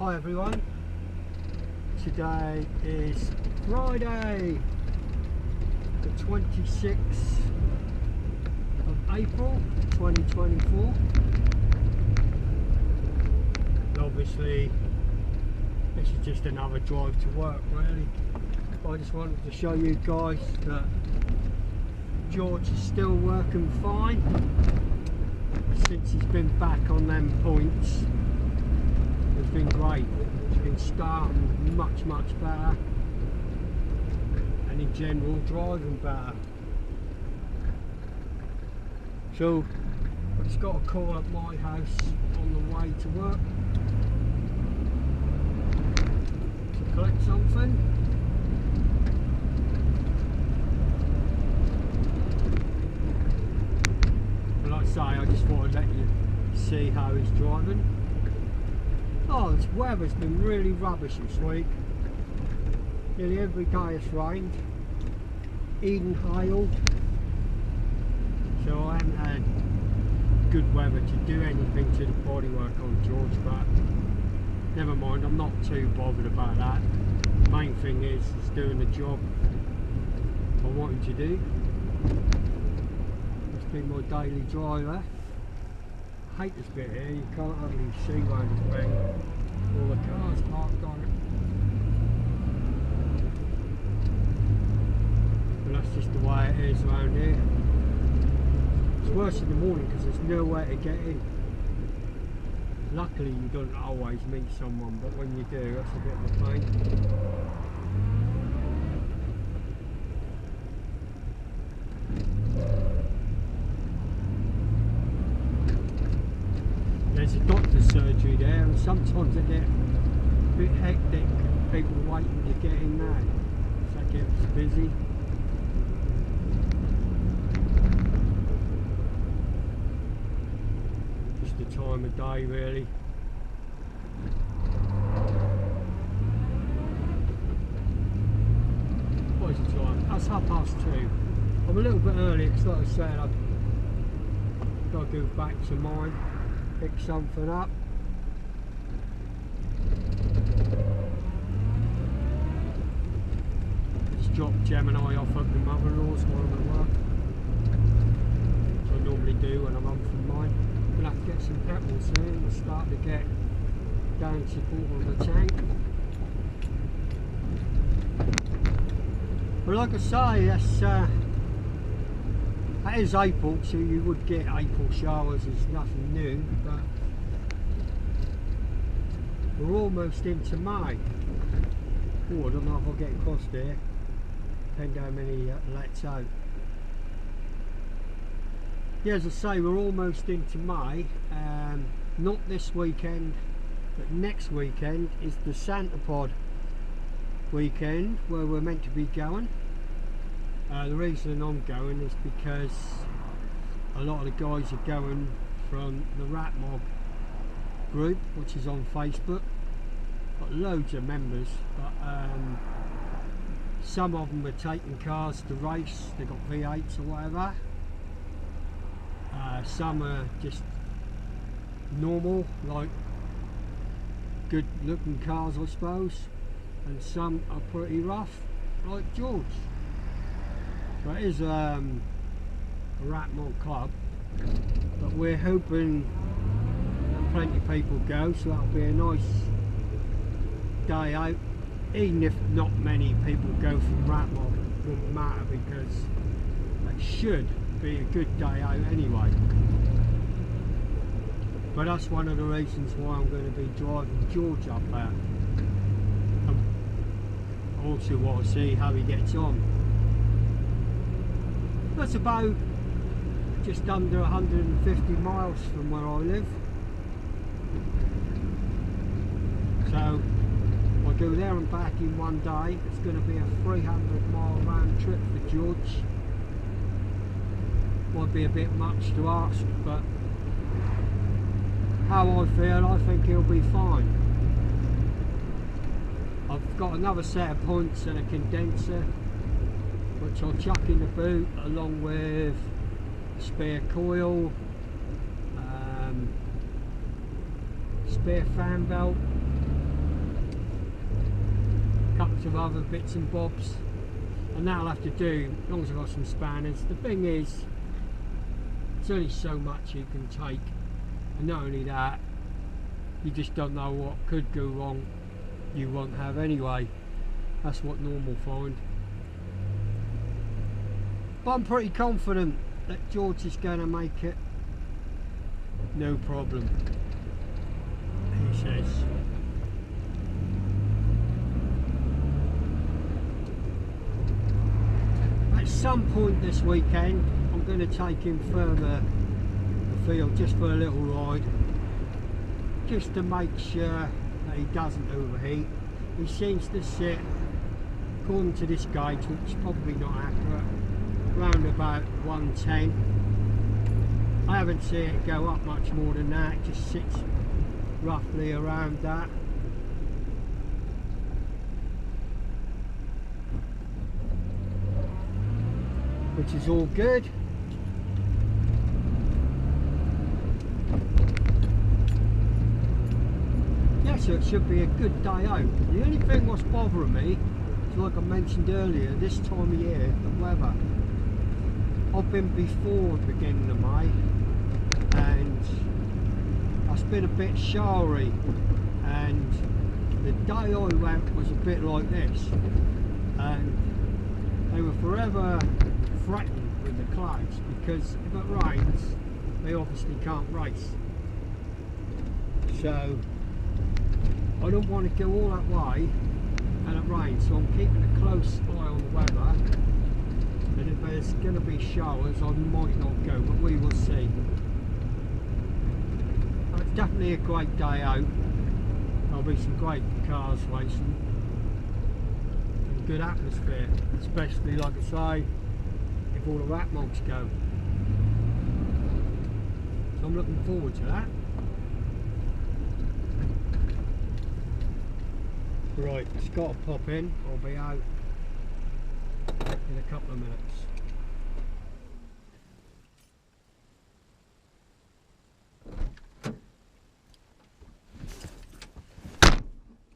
Hi everyone, today is Friday the 26th of April 2024, and obviously this is just another drive to work really. I just wanted to show you guys that George is still working fine since he's been back on them points. It's been great. It's been starting much better, and in general driving better. So I just got a call at my house on the way to work to collect something. But like I say, I just thought I'd let you see how he's driving. Oh, this weather's been really rubbish this week. Nearly every day it's rained, even hail. So I haven't had good weather to do anything to the bodywork on George, but never mind, I'm not too bothered about that. The main thing is doing the job I want him to do. It's been my daily driver. I hate this bit here, you can't hardly see around this thing. All the cars parked on it. And that's just the way it is around here. It's worse in the morning because there's nowhere to get in. Luckily you don't always meet someone, but when you do, that's a bit of a pain. There's a doctor's surgery there, and sometimes I get a bit hectic, people waiting to get in there, so it gets busy. Just the time of day really. What is the time? That's 2:30. I'm a little bit early because like I said, I've got to go back to mine. Pick something up. Just drop Gemini off at my mother-in-law's while I'm at work, which I normally do when I'm home from mine. I'm gonna have to get some petrol soon and start to get down to quarter of the tank. But like I say, that is April, so you would get April showers. It's nothing new, but we're almost into May. Oh, I don't know if I'll get across there, depending how many lets out. Yeah, as I say, we're almost into May. Not this weekend, but next weekend is the Santa Pod weekend where we're meant to be going. The reason I'm going is because a lot of the guys are going from the Ratmog group, which is on Facebook. Got loads of members, but some of them are taking cars to race. They've got V8s or whatever. Some are just normal, like good looking cars I suppose, and some are pretty rough, like George. So it is a Ratmog club, but we're hoping that plenty of people go, so that'll be a nice day out. Even if not many people go from Ratmog, it won't matter because it should be a good day out anyway. But that's one of the reasons why I'm going to be driving George up there. I also want to see how he gets on. That's about just under 150 miles from where I live. So I'll go there and back in one day. It's going to be a 300-mile round trip for George. Might be a bit much to ask, but how I feel, I think he'll be fine. I've got another set of points and a condenser, which I'll chuck in the boot along with spare coil, spare fan belt, lots of other bits and bobs, and that'll have to do as long as I've got some spanners. The thing is, there's only so much you can take, and not only that, you just don't know what could go wrong you won't have anyway. That's what normal find. But I'm pretty confident that George is going to make it no problem, he says. At some point this weekend I'm going to take him further afield just for a little ride, just to make sure that he doesn't overheat. He seems to sit, according to this gauge, which is probably not accurate, around about 110. I haven't seen it go up much more than that, it just sits roughly around that. Which is all good. Yeah, so it should be a good day out. The only thing what's bothering me is, like I mentioned earlier, this time of year, the weather. I've been before the beginning of May, and it's been a bit showery, and the day I went was a bit like this, and they were forever threatened with the clouds, because if it rains they obviously can't race. So I don't want to go all that way and it rains, so I'm keeping a close eye on the weather, and if there's going to be showers I might not go, but we will see. It's definitely a great day out. There'll be some great cars racing and good atmosphere, especially, like I say, if all the Ratmogs go. So I'm looking forward to that. Right, it's got to pop in. I'll be out in a couple of minutes.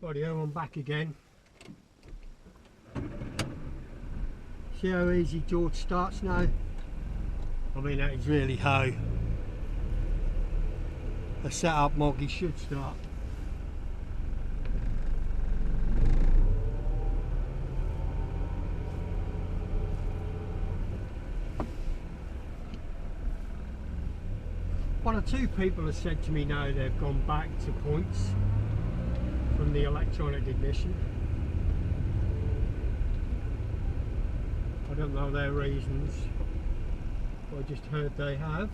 Rightio, I'm back again. See how easy George starts now? I mean, that is really how a set-up Moggy should start. One or two people have said to me now they've gone back to points from the electronic ignition. I don't know their reasons, but I just heard they have.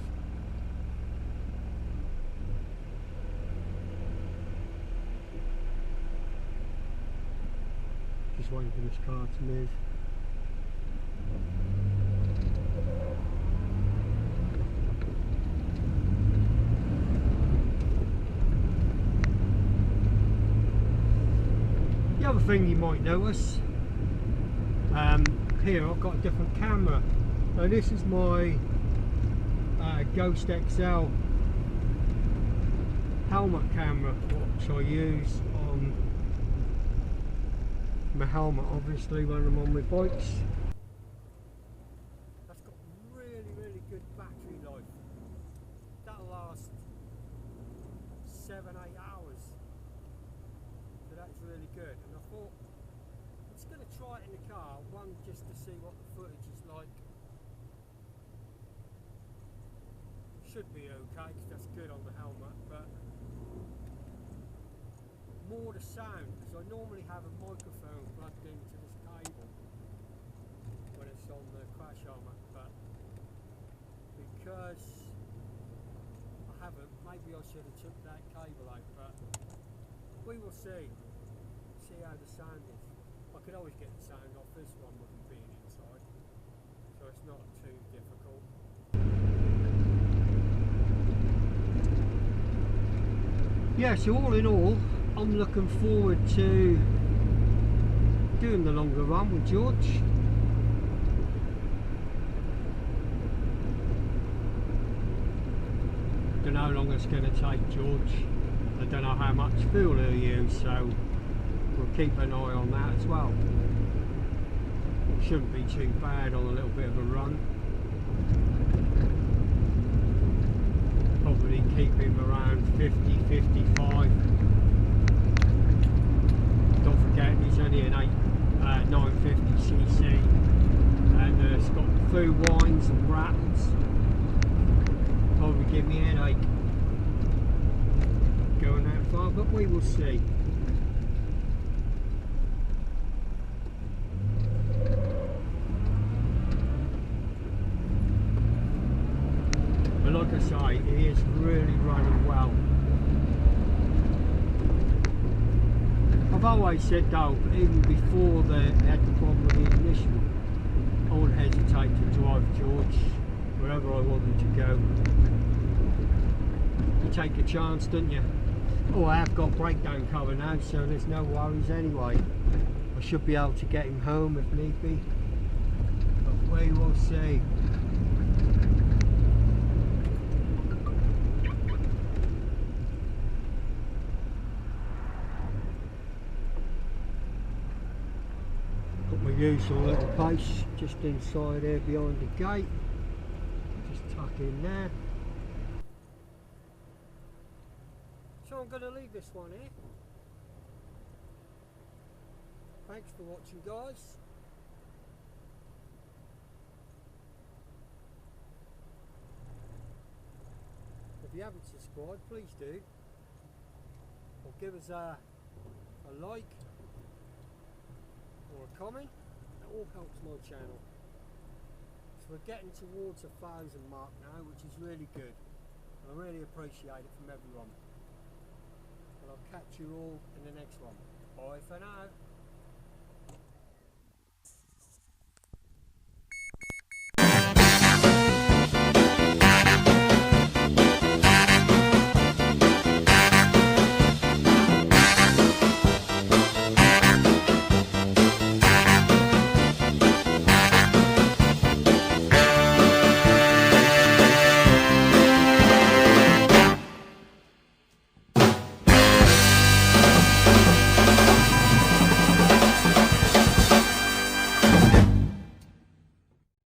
Just waiting for this car to move. The other thing you might notice, here I've got a different camera. Now this is my Ghost XL helmet camera, which I use on my helmet obviously when I'm on my bikes. That's got really good battery life. That'll last 7-8 hours. So that's really good, and I thought I'm just going to try it in the car, one just to see what the footage is like. Should be okay because that's good on the helmet, but more the sound, because I normally have a microphone plugged into this cable when it's on the crash helmet, but because I haven't, maybe I should have took that cable out, but we will see how the sound is. I could always get the sound off this one with it being inside, so it's not too difficult. Yeah, so all in all, I'm looking forward to doing the longer run with George. Don't know how long it's going to take George. I don't know how much fuel he'll use, so we'll keep an eye on that as well. Shouldn't be too bad on a little bit of a run. Probably keep him around 50, 55. Don't forget he's only an 950cc, and it's got few whines and rattles. Probably give me a headache going that far, but we will see. But like I say, he is really running well. I've always said though, even before they had the problem with the ignition, I wouldn't hesitate to drive George wherever I wanted to go. You take a chance, don't you? Oh, I have got breakdown cover now, so there's no worries anyway. I should be able to get him home if need be, but we will see. Put my usual little pace just inside here behind the gate. Just tuck in there. So I'm going to leave this one here. Thanks for watching, guys. If you haven't subscribed, please do. Or give us a like or a comment. That all helps my channel. So we're getting towards 1,000 mark now, which is really good. I really appreciate it from everyone. And I'll catch you all in the next one. Bye for now.